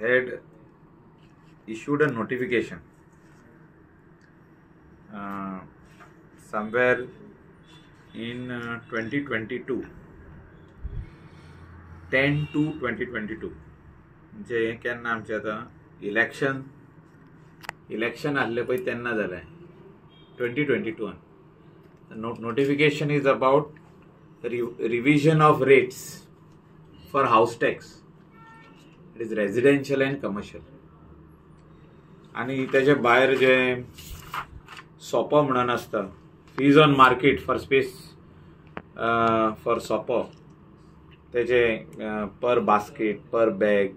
had issued a notification somewhere in 2022, 10/2/2022. म्हणजे हे केन्ना आमचे आता इलेक्शन आसले पळय तेन्ना जालें 2022. Notification is about revision of rates for house tax. It is residential and commercial. आणि त्याच्या भायर जे सोपो म्हणून आसता, fees on market for space for सोपो, तेजे पर बास्केट पर बॅग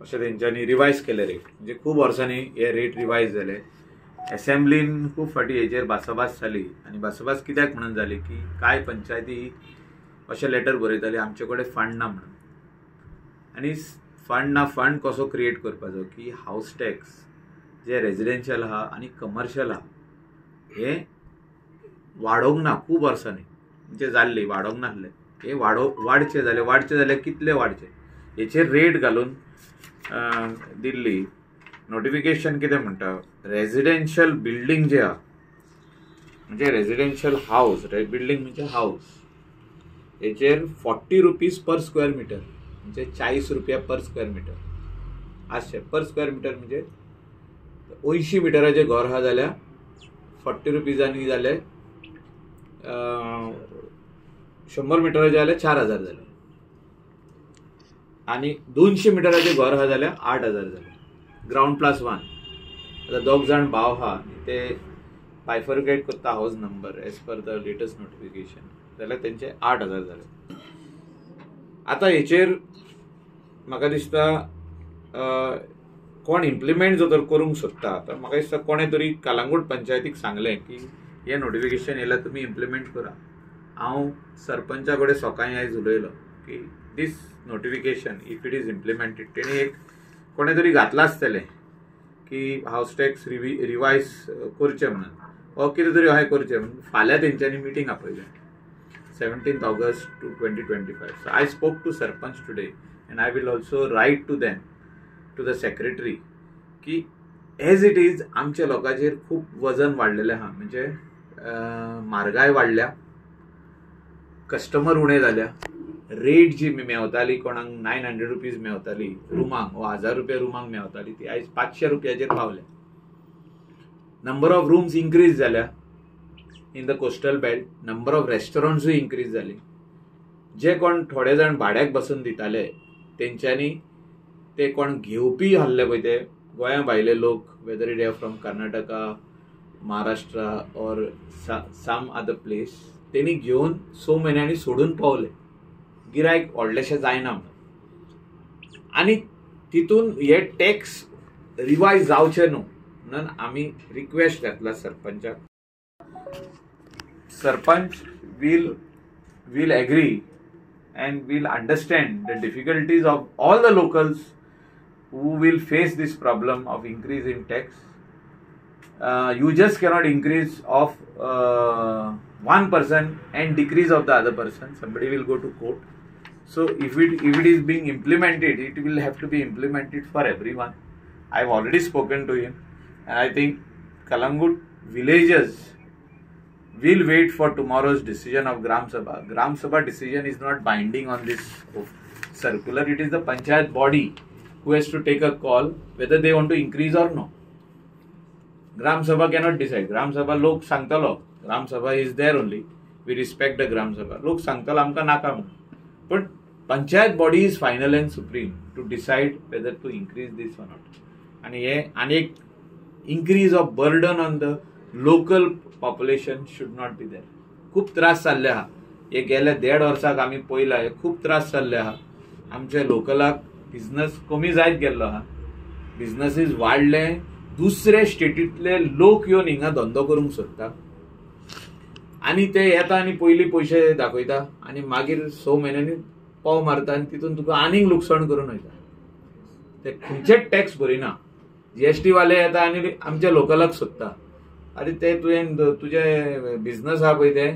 अशें तेंच्यांनी रिवायज केले रेट. म्हणजे खूब वर्सांनी हे रेट रिवायज जाले. असेंब्लीन खूब फाटी हेचेर भासाभास जाली आनी भासाभास कित्याक म्हणून जाली की कांय पंचायती अशें लेटर बरयताले आमचे कडेन फंड ना म्हणून. आनी फंड कसो क्रिएट करपाचो की हाऊस टॅक्स जे रेजिडेंशियल आहा आनी कमर्शियल आहा हे वाडोवंक ना खूब वर्सांनी. म्हणजे जाल्ली वाडोवंक नासले, हे वाडचे जाले कितले वाडचे हेचेर रेट घालून दिल्ली. नोटिफिकेशन कितें म्हणटा, रेजिडेंशियल बिल्डींग जे आहा म्हणजे रेजिडेंशियल हाऊस, बिल्डींग म्हणजे हाऊस, हेचेर 40 रुपीज पर स्क्वेअर मिटर म्हणजे 40 रुपया पर स्क्वेअर मिटर आसचे. पर स्क्वेअर मिटर म्हणजे 80 मिटराचें घर आहा जाल्यार 40 रुपीजांनी जाले 100 मिटराचें जाल्यार 4000 जाले आनी 200 मिटराचें घर आहा जाल्यार 8000 जाले. Ground plus 1. आता 2 जाण भाव आहा ते बायफर्केट करता house number as per the latest notification जाल्यार तेंचे 8000 जाले. आता हेचेर म्हाका दिसता कोण इम्प्लिमेंट जर करूंक सोदता, तर म्हाका दिसता कोणें तरी कलंगूट पंचायतीक सांगलें की हे नोटिफिकेशन येयल्यार तुमी इम्प्लिमेंट करा. हांव सरपंचा कडेन सकाळीं आयज उलयलो की this notification if it is implemented, तेणी एक कोणें तरी घातला आसतलें की हाऊस टॅक्स रिवायज करचें म्हणून, हो कितें तरी अशें करचें म्हणून. फाल्यां तेंच्यांनी meeting आपयलें 17th August 2025. So I spoke to Sarpanch today and I will also write to them, to the secretary, की एज इट इज आमच्या लोकांचेर खूब वजन वाडलेलें आहा. म्हणजे म्हारगाय वाडल्या, कस्टमर उणे जाल्या, रेट जी मेवताली कोणाक 900 रुपीज मेवताली रुमांक वा 1000 रुपया रुमांक मेवताली ती आयज 500 रुपयाचेर पावल्या. नंबर ऑफ रूम्स इन्क्रीज जाल्या in the coastal belt, number of रेस्टॉरंट्सूय इन्क्रीज जाली. जे कोण थोडे जाण भाड्याक बसून दिताले तेंच्यांनी ते कोण घेवपी आहले पळय ते गोंया भायले लोक, whether it are from Karnataka, Maharashtra or some other place, तेणी घेवन 6 म्हयन्यांनी सोडून पावले. गिरायक व्हडलेशें जायना म्हणून. आनी तितून हे टॅक्स रिवायज जावचे न्हू म्हणून आमी रिक्वेस्ट घातला सरपंचाक. Sarpanch will agree and will understand the difficulties of all the locals who will face this problem of increase in tax. You just cannot increase of one person and decrease of the other person. Somebody will go to court. So if it is being implemented, it will have to be implemented for everyone. I have already spoken to him and I think Kalangut villagers will wait for tomorrow's decision of Gram Sabha. Gram Sabha decision is not binding on this circular. It is the panchayat body who has to take a call whether they want to increase or no. Gram Sabha cannot decide. Gram Sabha lok सांगतलो. Gram Sabha is there only. We respect the Gram Sabha. Lok सांगतलो आमकां नाका म्हणून. But panchayat body is final and supreme to decide whether to increase this or not. आणि हे अनेक increase of burden on the local population should not be there. खूब त्रास जाल्ले आहा. हे गेल्या 1.5 वर्साक आमी पळयला हे खूब त्रास जाल्ले आहा. आमच्या लोकलाक बिझनस कमी जायत गेल्लो आहा. बिझनसीस वाडले, दुसरे स्टेटींतले लोक येवन हिंगा धंदो करूंक सोदता आनी ते येता आनी पयलीं पयशे दाखयता आनी मागीर 6 म्हयन्यांनी पाव मारता आनी तितून तुका आनीक लुकसाण करून वयता. ते खंयचेच टॅक्स भरिना. GST वाले येता आनी आमच्या लोकलाक सोदता. अरे ते तुवें तुजे बिझनस आहा पळय ते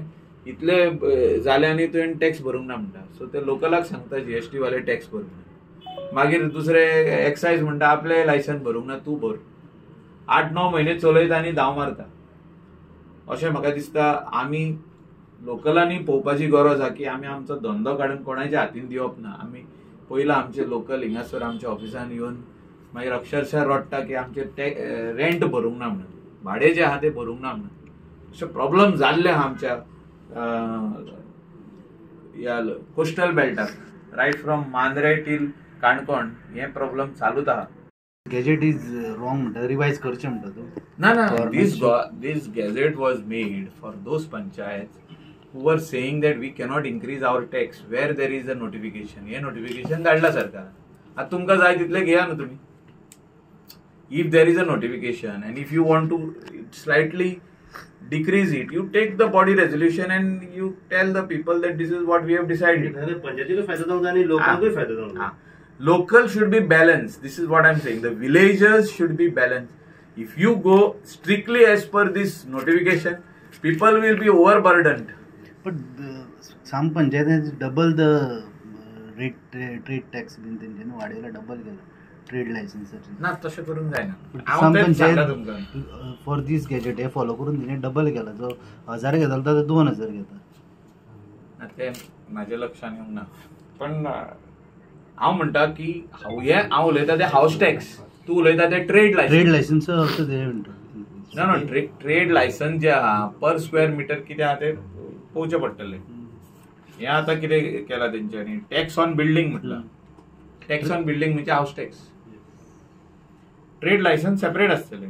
इतले जाले आनी तुवें टॅक्स भरूंक ना म्हणटा. सो ते लोकलाक सांगता GST वाले टॅक्स भर. मागीर दुसरे एक्सायज म्हणटा आपले लायसन भरूंक ना तूं भर. 8-9 म्हयने चलयता आनी धांव मारता. अशें म्हाका दिसता आमी लोकलांनी पळोवपाची गरज आहा की आमी आमचो धंदो काडून कोणाच्या हातीन दिवप ना. आमी पयला आमचे लोकल हिंगासर आमच्या ऑफिसान येवन मागीर अक्षरशः रडटा की आमचे रेंट भरूंक ना म्हणून, भाडें जें आहा तें भरूंक ना म्हणून. अशे प्रॉब्लेम जाल्ले आहा आमच्या ह्या कोस्टल बेल्टाक right from Mandrem till Canacona हे प्रॉब्लेम चालूच आहा. गॅजेट इज रॉंग म्हणटा, रिवायज करचें म्हणटा तूं. ना this gazette was made for those panchayats who were saying that we cannot increase our tax where there is a notification. हे notification काढला सरकार. आता तुमकां जाय तितले घेया न्हू तुमी. If there is a notification and if you want to slightly decrease it, you take the body resolution and you tell the people that this is what we have decided. पंचायतीला फायदा जाऊन आणि लोकांना फायदा जाऊन. Local should be balanced. This is what I'm saying. The villagers should be balanced. If you go strictly as per this notification, people will be overburdened. But some panchayat double the trade tax बीन तेंच्यानी वाडयला, double केला trade licence. ना तशें करूंक जायना. Some panchayat for this gazette हे follow करून तिने डबल केला. जो 1000 घेतालो तो 2000 घेता. ते म्हाज्या लक्षान येवंक ना. पण हांव म्हणटा की हांव उलयता ते हाऊस टॅक्स, तूं उलयता ते ट्रेड लायसन्स ना ट्रेड लायसन्स जे आहा पर स्क्वेअर मिटर कितें आहा ते पळोवचें पडटलें. हें आतां कितें केलां तेंच्यांनी टॅक्स ऑन बिल्डींग म्हटलां. टॅक्स ऑन बिल्डींग म्हणजे house tax. Trade licence separate आसतलें.